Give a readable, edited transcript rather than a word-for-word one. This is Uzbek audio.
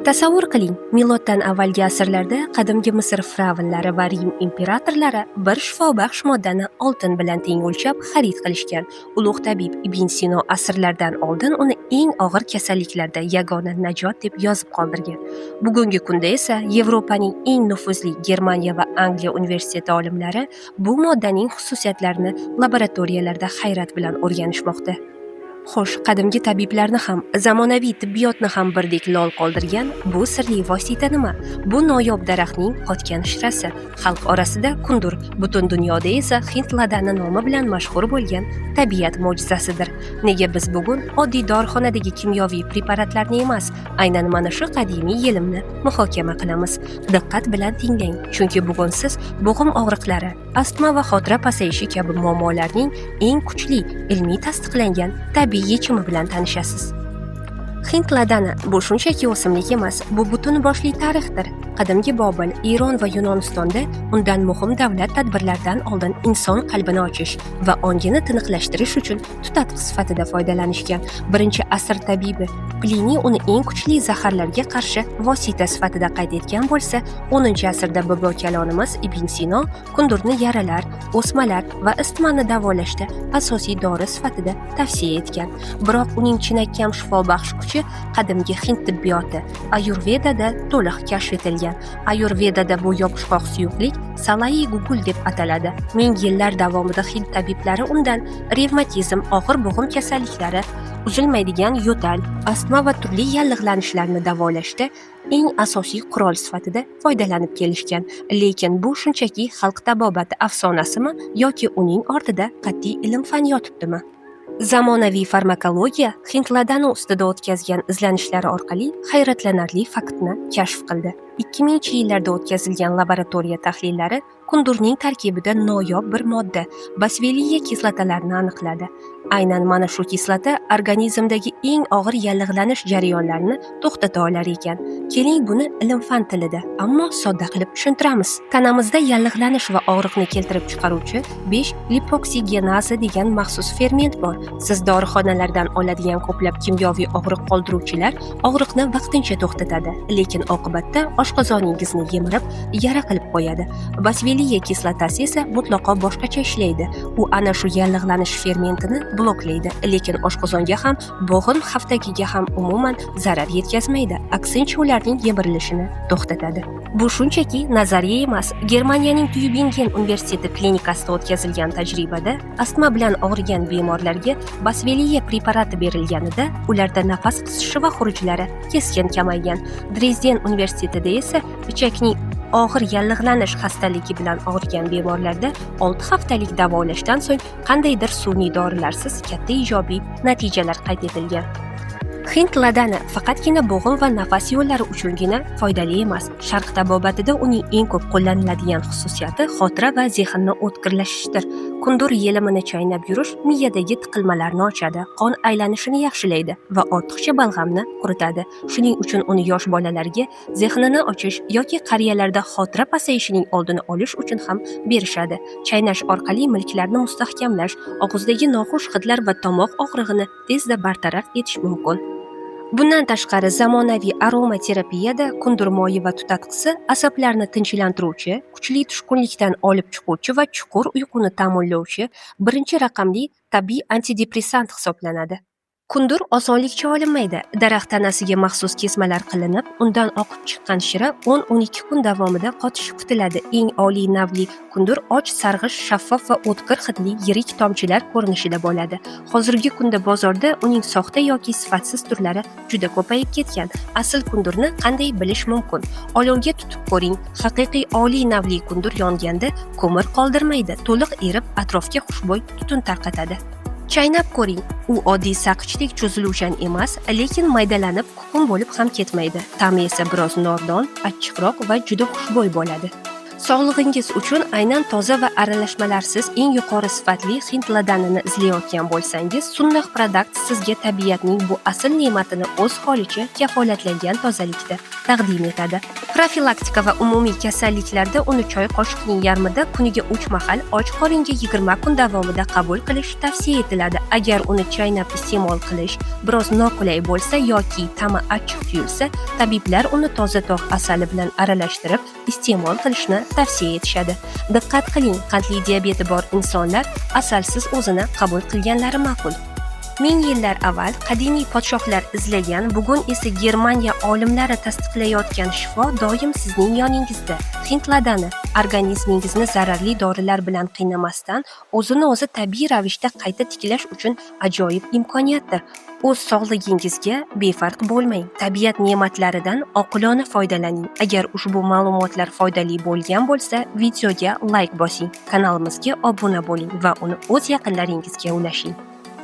Tasavvur qiling, miloddan avvalgi asrlarda qadimgi Misr fir'avnlari va Rim imperatorlari bir shifobaxsh moddani oltin bilan teng o'lchab xarid qilishgan. Ulug' tabib Ibn Sino asrlardan oldin uni eng og'ir kasalliklarda yagona najot deb yozib qoldirgan. Bugungi kunda esa Yevropaning eng nufuzli Germaniya va Angliya universiteti olimlari bu moddaning xususiyatlarini laboratoriyalarda hayrat bilan o'rganishmoqda. Xo'sh, qadimgi tabiblarni ham, zamonaviy tibbiyotni ham birdek lol qoldirgan bu sirli vosita nima? Bu noyob daraxtning qotgan shirasi. Xalq orasida kundur, butun dunyoda esa Hind ladani nomi bilan mashhur bo'lgan tabiat mo'jizasidir. Nega biz bugun oddiy dorixonadagi kimyoviy preparatlarni emas, aynan mana shu qadimiy yelimni muhokama qilamiz? Diqqat bilan tinglang, chunki bugun siz bo'g'im og'riqlari, astma va xotira pasayishi kabi muammolarning eng kuchli ilmiy tasdiqlangan tabiiy yechimi bilan tanishasiz. Hind ladani bu shunchaki o'simlik emas, bu butun boshli tarixdir. Qadimgi Bobil, Eron va Yunonistonda undan muhim davlat tadbirlaridan oldin inson qalbini ochish va ongini tiniqlashtirish uchun tutatqi sifatida foydalanishgan. Birinchi asr tabibi Pliniy uni eng kuchli zaharlarga qarshi vosita sifatida qayd etgan bo'lsa, 10-asrda bobo kalonimiz Ibn Sino kundurni yaralar, o'smalar va isitmani davolashda asosiy dori sifatida tavsiya etgan. Biroq uning chinakam shifobaxsh kuchi qadimgi Hind tibbiyoti Ayurvedada to'liq kashf etilgan. Ayurvedada bu yopishqoq suyuqlik Salai Gugul deb ataladi. Ming yillar davomida Hind tabiblari undan revmatizm, og'ir bo'g'im kasalliklari, uzilmaydigan yo'tal, astma va turli yallig'lanishlarni davolashda eng asosiy qurol sifatida foydalanib kelishgan. Lekin bu shunchaki xalq tabobati afsonasimi yoki uning ortida qat'iy ilm-fan yotibdimi? Zamonaviy farmakologiya Hind ladani ustida o'tkazgan izlanishlari orqali hayratlanarli faktni kashf qildi. 2000-yillarda o'tkazilgan laboratoriya tahlillari kundurning tarkibida noyob bir modda basveliya kislotalarini aniqladi. Aynan mana shu kislota organizmdagi eng og'ir yallig'lanish jarayonlarini to'xtata olar ekan. Keling buni ilm-fan tilida, ammo sodda qilib tushuntiramiz. Tanamizda yallig'lanish va og'riqni keltirib chiqaruvchi 5-lipoksigenaza degan maxsus ferment bor. Siz dorixonalardan oladigan ko'plab kimyoviy og'riq qoldiruvchilar og'riqni vaqtincha to'xtatadi, lekin oqibatda oshqozoningizni yemirib, yara qilib qo'yadi. Basveliya kislotasi esa mutlaqo boshqacha ishlaydi. U ana shu yallig'lanish fermentini bloklaydi, lekin oshqozonga ham, bo'g'im haftagiga ham umuman zarar yetkazmaydi. Aksincha ularning yemirilishini to'xtatadi. Bu shunchaki nazariya emas. Germaniyaning Tübingen universiteti klinikasida o'tkazilgan tajribada astma bilan og'rigan bemorlarga basveliya preparati berilganida ularda nafas qisishi va xurujlari keskin kamaygan. Dresden universitetida esa ichakning og'ir yallig'lanish xastaligi bilan og'rigan bemorlarda 6 haftalik davolashdan so'ng qandaydir sun'iy dorilarsiz katta ijobiy natijalar qayd etilgan. Hind ladani faqatgina bo'g'im va nafas yo'llari uchungina foydali emas. Sharq tabobatida uning eng ko'p qo'llaniladigan xususiyati xotira va zehnni o'tkirlashishdir. Kundur yelimini chaynab yurish miyadagi tiqilmalarni ochadi, qon aylanishini yaxshilaydi va ortiqcha balg'amni quritadi. Shuning uchun uni yosh bolalarga zehnini ochish yoki qariyalarda xotira pasayishining oldini olish uchun ham berishadi. Chaynash orqali milklarni mustahkamlash, og'izdagi noxush hidlar va tomoq og'rig'ini tezda bartaraf etish mumkin. Bundan tashqari, zamonaviy aromaterapiyada kundur moyi va tutatqisi asablarni tinchlantiruvchi, kuchli tushkunlikdan olib chiquvchi va chuqur uyquni ta'minlovchi birinchi raqamli tabiiy antidepressant hisoblanadi. Kundur osonlikcha olinmaydi. Daraxt tanasiga maxsus kesmalar qilinib, undan oqib chiqqan shira 10-12 kun davomida qotishi kutiladi. Eng oliy navli kundur och, sarg'ish, shaffof va o'tkir hidli yirik tomchilar ko'rinishida bo'ladi. Hozirgi kunda bozorda uning soxta yoki sifatsiz turlari juda ko'payib ketgan. Asl kundurni qanday bilish mumkin? Olovga tutib ko'ring. Haqiqiy oliy navli kundur yonganda ko'mir qoldirmaydi, to'liq erib, atrofga xushbo'y tutun tarqatadi. Chaynab ko'ring. U oddiy saqichdek cho'ziluvchan emas, lekin maydalanib kukun bo'lib ham ketmaydi. Ta'mi esa biroz nordon, achchiqroq va juda xushbo'y bo'ladi. Sog'lig'ingiz uchun aynan toza va aralashmalarsiz eng yuqori sifatli hind ladanini izlayotgan bo'lsangiz, Sunnah Products sizga tabiatning bu asl ne'matini o'z holicha kafolatlangan tozalikda taqdim etadi. Profilaktika va umumiy kasalliklarda uni choy qoshiqning yarmida kuniga 3 mahal och qoringa 20 kun davomida qabul qilish tavsiya etiladi. Agar uni chaynab iste'mol qilish biroz noqulay bo'lsa yoki ta'mi achchiq tuyulsa, tabiblar uni toza tog' asali bilan aralashtirib iste'mol qilishni tavsiya etishadi. Diqqat qiling, qandli diabeti bor insonlar asalsiz o'zini qabul qilganlari ma'qul. Ming yillar avval qadimiy podshohlar izlagan, bugun esa Germaniya olimlari tasdiqlayotgan shifo doim sizning yoningizda. Hind ladani organizmingizni zararli dorilar bilan qiynamasdan o'zini o'zi tabiiy ravishda qayta tiklash uchun ajoyib imkoniyatdir. O'z sog'lig'ingizga befarq bo'lmang. Tabiat ne'matlaridan oqilona foydalaning. Agar ushbu ma'lumotlar foydali bo'lgan bo'lsa, videoga like bosing, kanalimizga obuna bo'ling va uni o'z yaqinlaringizga ulashing.